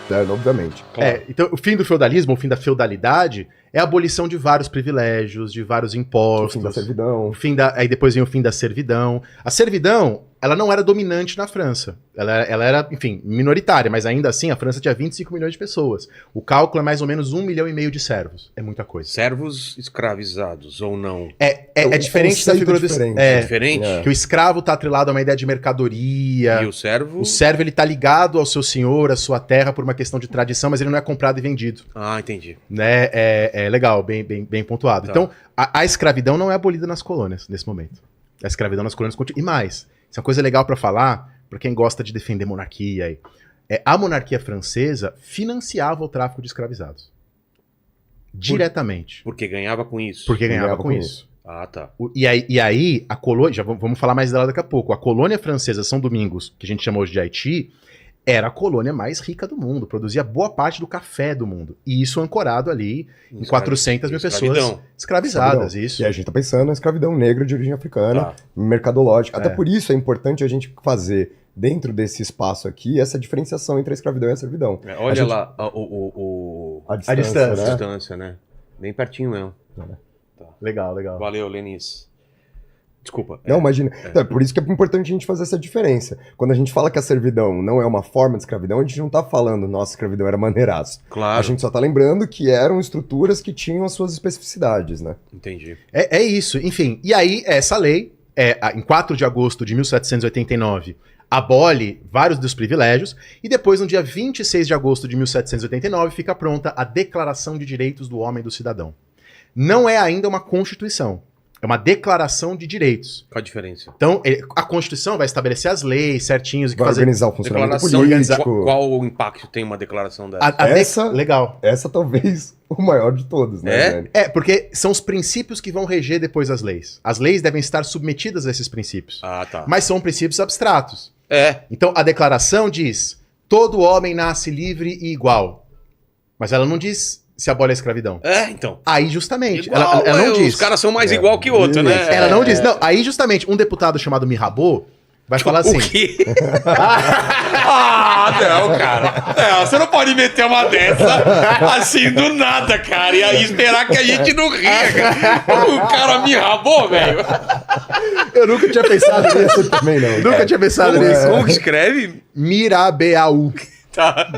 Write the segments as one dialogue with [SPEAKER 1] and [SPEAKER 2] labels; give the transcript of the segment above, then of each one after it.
[SPEAKER 1] externo, obviamente.
[SPEAKER 2] Claro. Então, o fim do feudalismo, o fim da feudalidade, é a abolição de vários privilégios, de vários impostos.
[SPEAKER 1] O fim da servidão.
[SPEAKER 2] Aí depois vem o fim da servidão. A servidão, ela não era dominante na França. Ela era, enfim, minoritária, mas ainda assim a França tinha 25 milhões de pessoas. O cálculo é mais ou menos 1,5 milhão de servos. É muita coisa.
[SPEAKER 3] Servos escravizados ou não?
[SPEAKER 2] É diferente da figura do...
[SPEAKER 3] É diferente?
[SPEAKER 2] Que o escravo está atrelado a uma ideia de mercadoria.
[SPEAKER 3] E o servo?
[SPEAKER 2] O servo, ele tá ligado ao seu senhor, à sua terra, por uma questão de tradição, mas ele não é comprado e vendido.
[SPEAKER 3] Ah, entendi.
[SPEAKER 2] Né? É legal, bem pontuado. Tá. Então, a escravidão não é abolida nas colônias, nesse momento. A escravidão nas colônias continua. E mais, isso é uma coisa legal para falar, para quem gosta de defender monarquia aí. A monarquia francesa financiava o tráfico de escravizados. Diretamente.
[SPEAKER 3] Porque ganhava com isso.
[SPEAKER 2] Porque ganhava com isso.
[SPEAKER 3] Ah, tá.
[SPEAKER 2] E aí, a colônia, já vamos falar mais dela daqui a pouco, a colônia francesa São Domingos, que a gente chama hoje de Haiti, era a colônia mais rica do mundo, produzia boa parte do café do mundo. E isso ancorado ali em 400 mil pessoas escravizadas. Isso.
[SPEAKER 1] E a gente tá pensando na escravidão negra de origem africana, mercadológica. Até por isso é importante a gente fazer, dentro desse espaço aqui, essa diferenciação entre a escravidão e a servidão.
[SPEAKER 3] Olha lá
[SPEAKER 1] a distância,
[SPEAKER 3] a distância, né? Bem pertinho mesmo.
[SPEAKER 2] Tá. Legal.
[SPEAKER 3] Valeu, Lenis. Desculpa.
[SPEAKER 1] Não, imagina. Então, é por isso que é importante a gente fazer essa diferença. Quando a gente fala que a servidão não é uma forma de escravidão, a gente não tá falando, nossa, escravidão era maneiraço.
[SPEAKER 3] Claro.
[SPEAKER 1] A gente só tá lembrando que eram estruturas que tinham as suas especificidades, né?
[SPEAKER 3] Entendi.
[SPEAKER 2] É isso. Enfim, e aí essa lei, em 4 de agosto de 1789, abole vários dos privilégios, e depois, no dia 26 de agosto de 1789, fica pronta a Declaração de Direitos do Homem e do Cidadão. Não é ainda uma Constituição. É uma declaração de direitos.
[SPEAKER 3] Qual a diferença?
[SPEAKER 2] Então, a Constituição vai estabelecer as leis certinhos.
[SPEAKER 1] Vai organizar o funcionamento político.
[SPEAKER 3] Qual o impacto tem uma declaração dessa?
[SPEAKER 2] Legal.
[SPEAKER 1] Essa talvez o maior de todos, né?
[SPEAKER 2] Porque são os princípios que vão reger depois as leis. As leis devem estar submetidas a esses princípios.
[SPEAKER 3] Ah, tá.
[SPEAKER 2] Mas são princípios abstratos. Então, a declaração diz: todo homem nasce livre e igual. Mas ela não diz se abole a escravidão.
[SPEAKER 3] Então.
[SPEAKER 2] Aí, justamente,
[SPEAKER 3] igual,
[SPEAKER 2] ela não diz.
[SPEAKER 3] Os caras são mais igual que outro, né?
[SPEAKER 2] Ela não diz. Não, aí, justamente, um deputado chamado Mirabeau vai falar assim...
[SPEAKER 3] O quê? Não, cara. Você não pode meter uma dessa assim do nada, cara. E aí esperar que a gente não ria, cara. O cara Mirabeau, velho.
[SPEAKER 1] Eu nunca tinha pensado nisso também, não.
[SPEAKER 2] Nunca tinha pensado nisso.
[SPEAKER 3] Como que escreve?
[SPEAKER 2] Mirabeau.
[SPEAKER 3] Tá.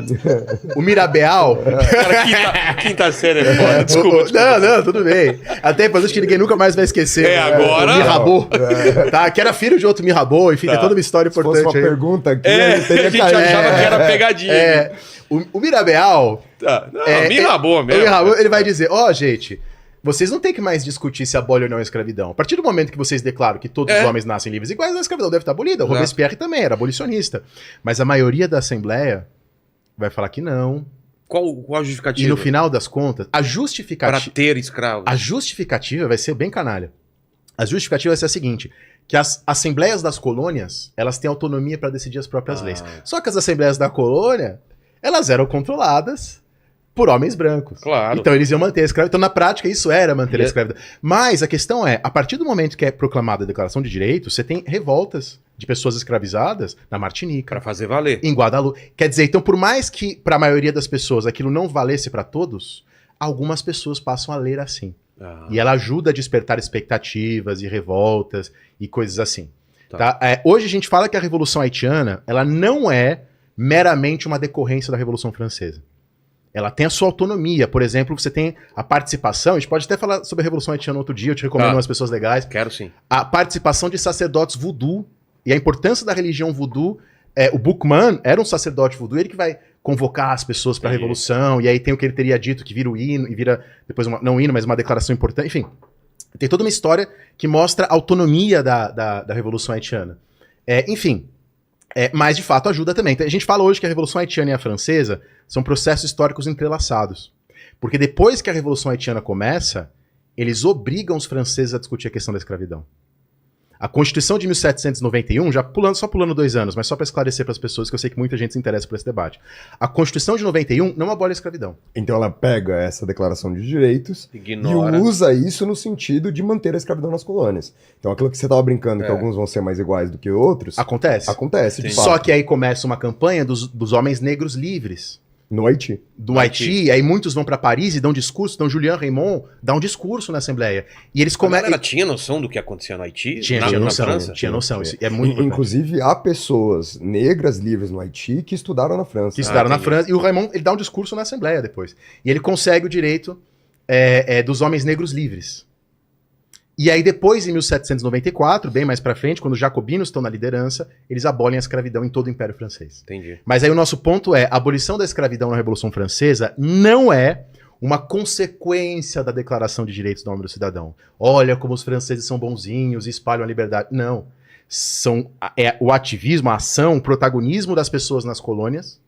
[SPEAKER 2] O Mirabeau...
[SPEAKER 3] Cara, quinta série é foda, desculpa.
[SPEAKER 2] Não, tudo bem. Até depois acho que ninguém nunca mais vai esquecer.
[SPEAKER 3] Agora...
[SPEAKER 2] O Mirabeau. Tá, que era filho de outro Mirabeau, enfim, tem toda uma história importante.
[SPEAKER 1] Se fosse uma pergunta aqui,
[SPEAKER 3] a gente achava que era pegadinha.
[SPEAKER 2] O Mirabeau...
[SPEAKER 3] Mirabeau mesmo.
[SPEAKER 2] O Mirabeau, ele vai dizer, gente... Vocês não têm que mais discutir se abole ou não a escravidão. A partir do momento que vocês declaram que todos os homens nascem livres e iguais, a escravidão deve estar abolida. O Robespierre também era abolicionista. Mas a maioria da Assembleia vai falar que não.
[SPEAKER 3] Qual a justificativa?
[SPEAKER 2] E no final das contas, a justificativa...
[SPEAKER 3] Para ter escravos.
[SPEAKER 2] A justificativa vai ser bem canalha. A justificativa vai ser a seguinte, que as assembleias das colônias, elas têm autonomia para decidir as próprias leis. Só que as assembleias da colônia, elas eram controladas por homens brancos.
[SPEAKER 3] Claro.
[SPEAKER 2] Então eles iam manter a escravidão. Então, na prática, isso era manter a escravidão. Mas a questão é, a partir do momento que é proclamada a Declaração de Direitos, você tem revoltas de pessoas escravizadas na Martinica.
[SPEAKER 3] Para fazer valer.
[SPEAKER 2] Em Guadalupe. Quer dizer, então, por mais que para a maioria das pessoas aquilo não valesse para todos, algumas pessoas passam a ler assim. E ela ajuda a despertar expectativas e revoltas e coisas assim. Tá? Hoje a gente fala que a Revolução Haitiana, ela não é meramente uma decorrência da Revolução Francesa. Ela tem a sua autonomia. Por exemplo, você tem a participação, a gente pode até falar sobre a Revolução Haitiana outro dia, eu te recomendo umas pessoas legais.
[SPEAKER 3] Quero sim.
[SPEAKER 2] A participação de sacerdotes voodoo e a importância da religião voodoo. O Boukman era um sacerdote voodoo, ele que vai convocar as pessoas para a Revolução, e aí tem o que ele teria dito, que vira o hino, e vira depois, não hino, mas uma declaração importante. Enfim, tem toda uma história que mostra a autonomia da Revolução Haitiana. Mas, de fato, ajuda também. Então, a gente fala hoje que a Revolução Haitiana e a Francesa são processos históricos entrelaçados. Porque depois que a Revolução Haitiana começa, eles obrigam os franceses a discutir a questão da escravidão. A Constituição de 1791, só pulando 2 anos, mas só para esclarecer para as pessoas, que eu sei que muita gente se interessa por esse debate. A Constituição de 91 não abole a escravidão.
[SPEAKER 1] Então ela pega essa Declaração de Direitos
[SPEAKER 3] Ignora.
[SPEAKER 1] E usa isso no sentido de manter a escravidão nas colônias. Então aquilo que você estava brincando, que alguns vão ser mais iguais do que outros...
[SPEAKER 2] Acontece.
[SPEAKER 1] Acontece, de fato.
[SPEAKER 2] Só que aí começa uma campanha dos homens negros livres.
[SPEAKER 1] No Haiti?
[SPEAKER 2] Do Haiti, aí muitos vão para Paris e dão discurso, então Julian Raymond dá um discurso na Assembleia. E eles começam...
[SPEAKER 3] Ela tinha noção do que acontecia no Haiti?
[SPEAKER 2] Tinha noção. Tinha noção, isso é muito importante.
[SPEAKER 1] Inclusive, há pessoas negras livres no Haiti que estudaram na França.
[SPEAKER 2] Que estudaram na França, e o Raymond, ele dá um discurso na Assembleia depois. E ele consegue o direito dos homens negros livres. E aí depois, em 1794, bem mais pra frente, quando os jacobinos estão na liderança, eles abolem a escravidão em todo o Império Francês.
[SPEAKER 3] Entendi.
[SPEAKER 2] Mas aí o nosso ponto é, a abolição da escravidão na Revolução Francesa não é uma consequência da Declaração de Direitos do Homem e do Cidadão. Olha como os franceses são bonzinhos e espalham a liberdade. Não. O ativismo, a ação, o protagonismo das pessoas nas colônias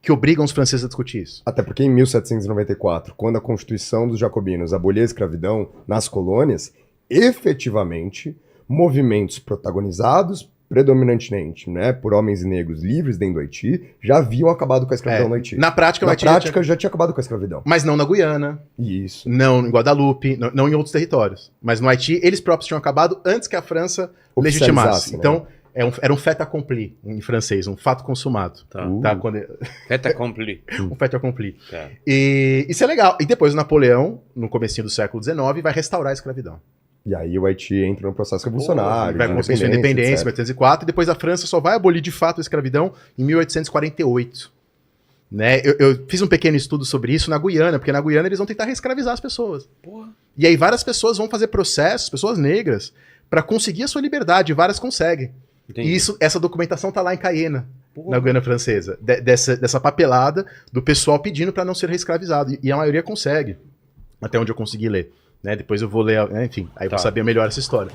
[SPEAKER 2] que obrigam os franceses a discutir isso.
[SPEAKER 1] Até porque em 1794, quando a Constituição dos Jacobinos abolia a escravidão nas colônias, efetivamente, movimentos protagonizados predominantemente, né, por homens negros livres dentro do Haiti, já haviam acabado com a escravidão no Haiti.
[SPEAKER 2] Na prática,
[SPEAKER 1] já tinha acabado com a escravidão.
[SPEAKER 2] Mas não na Guiana.
[SPEAKER 1] Isso.
[SPEAKER 2] Não em Guadalupe, não em outros territórios. Mas no Haiti, eles próprios tinham acabado antes que a França legitimasse. Né? Então, era um fait accompli em francês, um fato consumado. Tá,
[SPEAKER 3] fait accompli.
[SPEAKER 2] Um fait accompli. Tá. E isso é legal. E depois o Napoleão, no comecinho do século XIX, vai restaurar a escravidão.
[SPEAKER 1] E aí o Haiti entra no processo revolucionário.
[SPEAKER 2] Vai conseguir sua independência em 1804, e depois a França só vai abolir de fato a escravidão em 1848. Né? Eu fiz um pequeno estudo sobre isso na Guiana, porque na Guiana eles vão tentar reescravizar as pessoas. Porra. E aí várias pessoas vão fazer processos, pessoas negras, para conseguir a sua liberdade, e várias conseguem. Entendi. E essa documentação tá lá em Cayena, na Guiana Francesa, dessa papelada do pessoal pedindo para não ser reescravizado. E a maioria consegue, até onde eu consegui ler. Né? Depois eu vou ler, enfim, aí eu vou saber melhor essa história.